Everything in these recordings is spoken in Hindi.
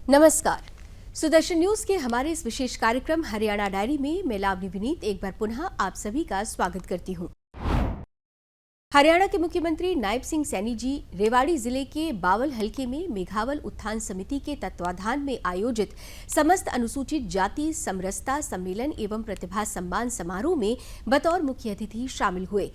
नमस्कार। सुदर्शन न्यूज के हमारे इस विशेष कार्यक्रम हरियाणा डायरी में मैं लावनी विनीत एक बार पुनः आप सभी का स्वागत करती हूं। हरियाणा के मुख्यमंत्री नायब सिंह सैनी जी रेवाड़ी जिले के बावल हलके में मेघावल उत्थान समिति के तत्वाधान में आयोजित समस्त अनुसूचित जाति समरसता सम्मेलन एवं प्रतिभा सम्मान समारोह में बतौर मुख्य अतिथि शामिल हुए।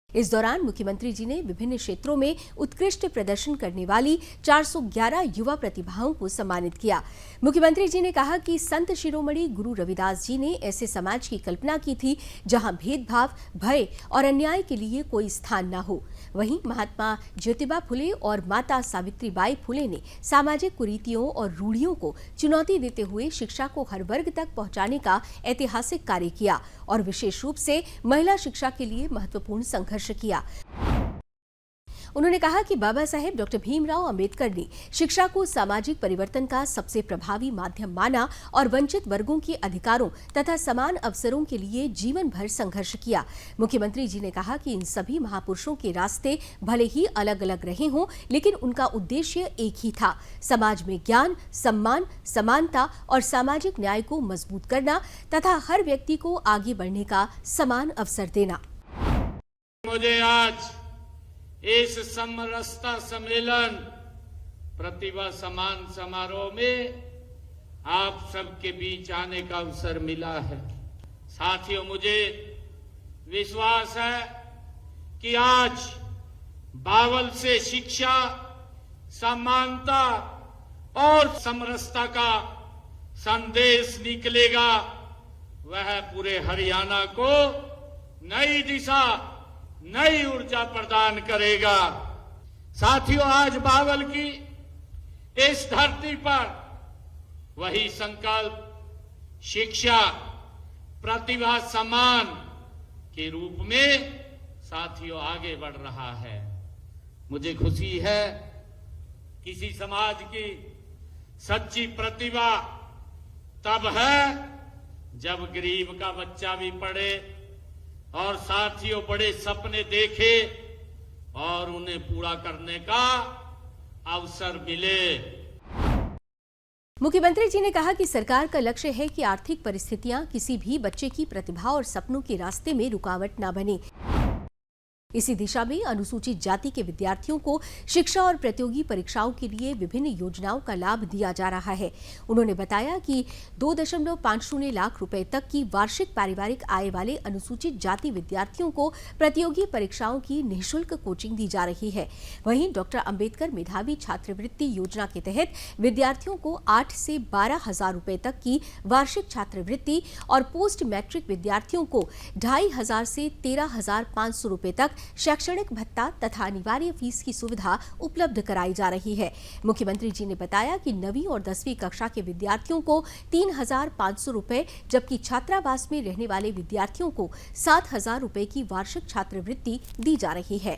इस दौरान मुख्यमंत्री जी ने विभिन्न क्षेत्रों में उत्कृष्ट प्रदर्शन करने वाली 411 युवा प्रतिभाओं को सम्मानित किया। मुख्यमंत्री जी ने कहा कि संत शिरोमणि गुरु रविदास जी ने ऐसे समाज की कल्पना की थी जहां भेदभाव, भय और अन्याय के लिए कोई स्थान न हो। वहीं महात्मा ज्योतिबा फुले और माता सावित्रीबाई फुले ने सामाजिक कुरीतियों और रूढ़ियों को चुनौती देते हुए शिक्षा को हर वर्ग तक पहुंचाने का ऐतिहासिक कार्य किया और विशेष रूप से महिला शिक्षा के लिए महत्वपूर्ण संघर्ष किया। उन्होंने कहा कि बाबा साहेब डॉक्टर भीमराव अंबेडकर ने शिक्षा को सामाजिक परिवर्तन का सबसे प्रभावी माध्यम माना और वंचित वर्गों के अधिकारों तथा समान अवसरों के लिए जीवन भर संघर्ष किया। मुख्यमंत्री जी ने कहा कि इन सभी महापुरुषों के रास्ते भले ही अलग अलग रहे हों, लेकिन उनका उद्देश्य एक ही था, समाज में ज्ञान, सम्मान, समानता और सामाजिक न्याय को मजबूत करना तथा हर व्यक्ति को आगे बढ़ने का समान अवसर देना। मुझे आज इस समरसता सम्मेलन प्रतिभा सम्मान समारोह में आप सबके बीच आने का अवसर मिला है। साथियों, मुझे विश्वास है कि आज बावल से शिक्षा, समानता और समरसता का संदेश निकलेगा, वह पूरे हरियाणा को नई दिशा, नई ऊर्जा प्रदान करेगा। साथियों, आज बावल की इस धरती पर वही संकल्प शिक्षा, प्रतिभा सम्मान के रूप में साथियों आगे बढ़ रहा है। मुझे खुशी है, किसी समाज की सच्ची प्रतिभा तब है जब गरीब का बच्चा भी पढ़े और साथियों बड़े सपने देखे और उन्हें पूरा करने का अवसर मिले। मुख्यमंत्री जी ने कहा कि सरकार का लक्ष्य है कि आर्थिक परिस्थितियां किसी भी बच्चे की प्रतिभा और सपनों के रास्ते में रुकावट न बने। इसी दिशा में अनुसूचित जाति के विद्यार्थियों को शिक्षा और प्रतियोगी परीक्षाओं के लिए विभिन्न योजनाओं का लाभ दिया जा रहा है। उन्होंने बताया कि 2.50 लाख रुपए तक की वार्षिक पारिवारिक आय वाले अनुसूचित जाति विद्यार्थियों को प्रतियोगी परीक्षाओं की निःशुल्क कोचिंग दी जा रही है। वहीं डॉक्टर अंबेडकर मेधावी छात्रवृत्ति योजना के तहत विद्यार्थियों को 8 से 12 हजार रुपए तक की वार्षिक छात्रवृत्ति और पोस्ट मैट्रिक विद्यार्थियों को 2,500 से 13,500 रुपए तक शैक्षणिक भत्ता तथा अनिवार्य फीस की सुविधा उपलब्ध कराई जा रही है। मुख्यमंत्री जी ने बताया कि 9वीं और 10वीं कक्षा के विद्यार्थियों को 3,500 रुपए, जबकि छात्रावास में रहने वाले विद्यार्थियों को 7,000 रुपए की वार्षिक छात्रवृत्ति दी जा रही है।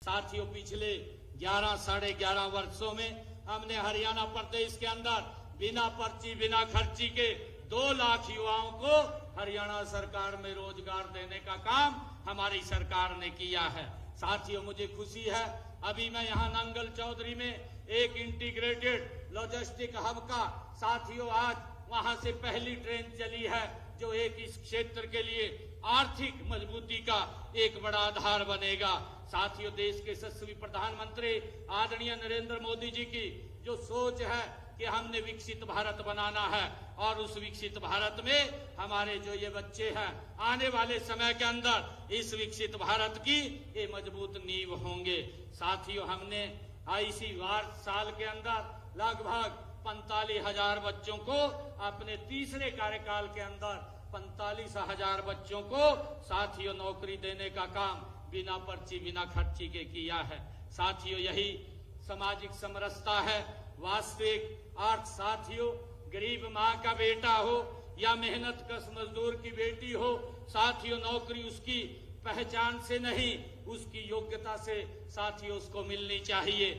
साथियों, पिछले 11 साढ़े 11 वर्षों में हमने हरियाणा प्रदेश के अंदर बिना पर्ची, बिना खर्ची के 2 लाख युवाओं को हरियाणा सरकार में रोजगार देने का काम हमारी सरकार ने किया है। साथियों, मुझे खुशी है, अभी मैं यहाँ नंगल चौधरी में एक इंटीग्रेटेड लॉजिस्टिक हब का साथियों आज वहां से पहली ट्रेन चली है, जो एक इस क्षेत्र के लिए आर्थिक मजबूती का एक बड़ा आधार बनेगा। साथियों, देश के यशस्वी प्रधानमंत्री आदरणीय नरेंद्र मोदी जी की जो सोच है कि हमने विकसित भारत बनाना है और उस विकसित भारत में हमारे जो ये बच्चे हैं आने वाले समय के अंदर इस विकसित भारत की ये मजबूत नींव होंगे। साथियों, हमने इसी साल के अंदर लगभग 45,000 बच्चों को अपने तीसरे कार्यकाल के अंदर 45,000 बच्चों को साथियों नौकरी देने का काम बिना पर्ची, बिना खर्ची के किया है। साथियों, यही सामाजिक समरसता है, वास्तविक अर्थ। साथियों, गरीब माँ का बेटा हो या मेहनत कश मजदूर की बेटी हो, साथियों नौकरी उसकी पहचान से नहीं, उसकी योग्यता से साथियों उसको मिलनी चाहिए।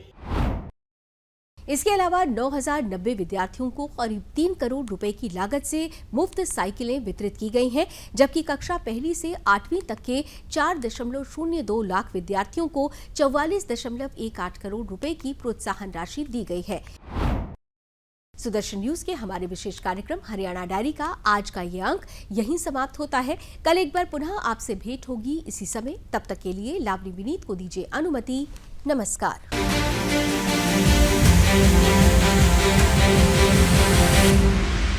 इसके अलावा 9,090 विद्यार्थियों को करीब 3 करोड़ रुपए की लागत से मुफ्त साइकिलें वितरित की गई हैं, जबकि कक्षा पहली से 8वीं तक के 4.02 लाख विद्यार्थियों को 44.18 करोड़ रुपए की प्रोत्साहन राशि दी गई है। सुदर्शन न्यूज के हमारे विशेष कार्यक्रम हरियाणा डायरी का आज का ये अंक यहीं समाप्त होता है। कल एक बार पुनः आपसे भेंट होगी इसी समय। तब तक के लिए लावनी विनीत को दीजिए अनुमति। नमस्कार।